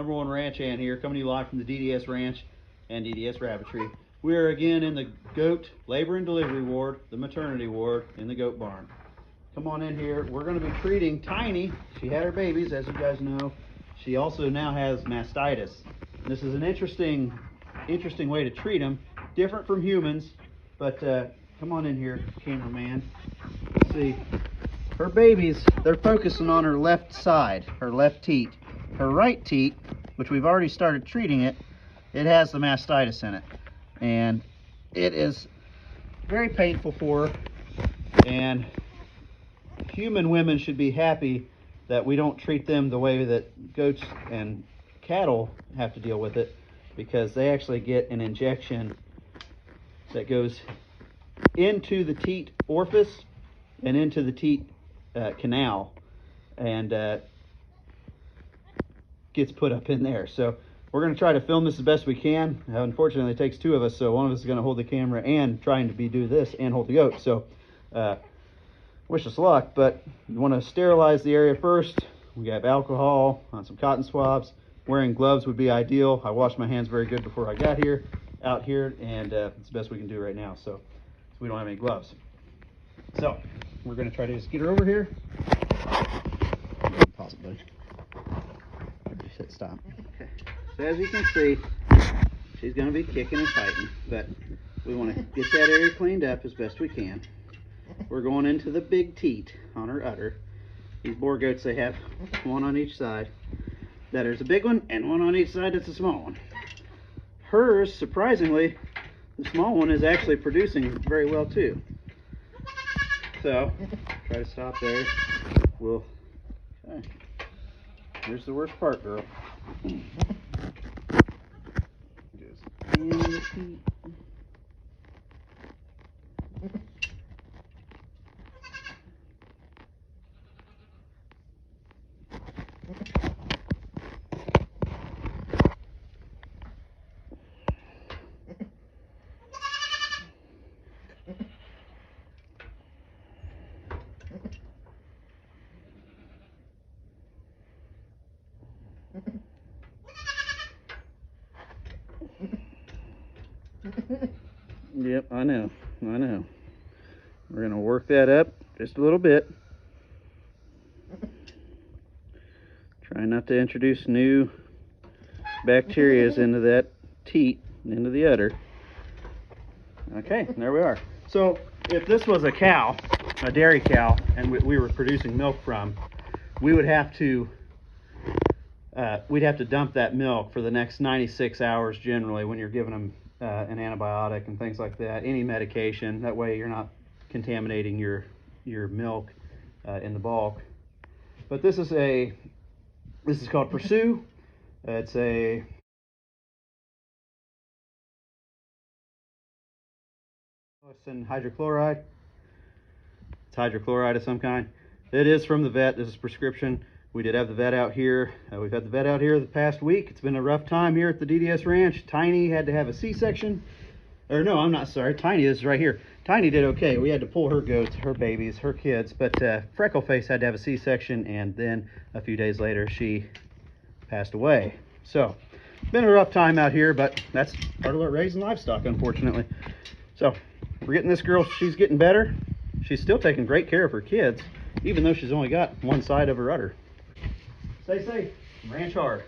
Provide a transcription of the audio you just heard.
#1 ranch hand here, coming to you live from the DDS Ranch and DDS Rabbitry. We are again in the goat labor and delivery ward, the maternity ward in the goat barn. Come on in here. We're going to be treating Tiny. She had her babies, as you guys know. She also now has mastitis. This is an interesting way to treat them, different from humans. But come on in here, cameraman. Let's see. Her babies, they're focusing on her left side, her left teat. Her right teat, which we've already started treating it, it has the mastitis in it. And it is very painful for her. And human women should be happy that we don't treat them the way that goats and cattle have to deal with it, because they actually get an injection that goes into the teat orifice and into the teat canal, and gets put up in there. So we're going to try to film this as best we can. Unfortunately, it takes two of us, so one of us is going to hold the camera and trying to do this and hold the goat. So wish us luck, but you want to sterilize the area first. We have alcohol on some cotton swabs. Wearing gloves would be ideal. I washed my hands very good before I got out here, and it's the best we can do right now. So we don't have any gloves. So we're going to try to just get her over here. Possibly. Just hit stop. Okay. So as you can see, she's going to be kicking and fighting, but we want to get that area cleaned up as best we can. We're going into the big teat on her udder. These boar goats, they have one on each side. That is a big one, and one on each side that's a small one. Hers, surprisingly, the small one is actually producing very well too. So, try to stop there. Okay. Here's the worst part, girl. Just in the teat. Yep, I know. We're going to work that up just a little bit. Try not to introduce new bacteria into that teat, into the udder. Okay, there we are. So if this was a cow, a dairy cow, and we were producing milk from, we would have to we'd have to dump that milk for the next 96 hours generally when you're giving them an antibiotic and things like that, any medication. That way you're not contaminating your milk in the bulk. But this is called Pursue. It's a hydrochloride. It's hydrochloride of some kind. It is from the vet. This is prescription. We did have the vet out here. We've had the vet out here the past week. It's been a rough time here at the DDS Ranch. Tiny had to have a C-section. Or no, I'm not sorry. Tiny is right here. Tiny did okay. We had to pull her goats, her babies, her kids. But Freckleface had to have a C-section, and then a few days later she passed away. So it's been a rough time out here, but that's part of raising livestock, unfortunately. So we're getting this girl. She's getting better. She's still taking great care of her kids, even though she's only got one side of her udder. Stay safe. Ranch hard.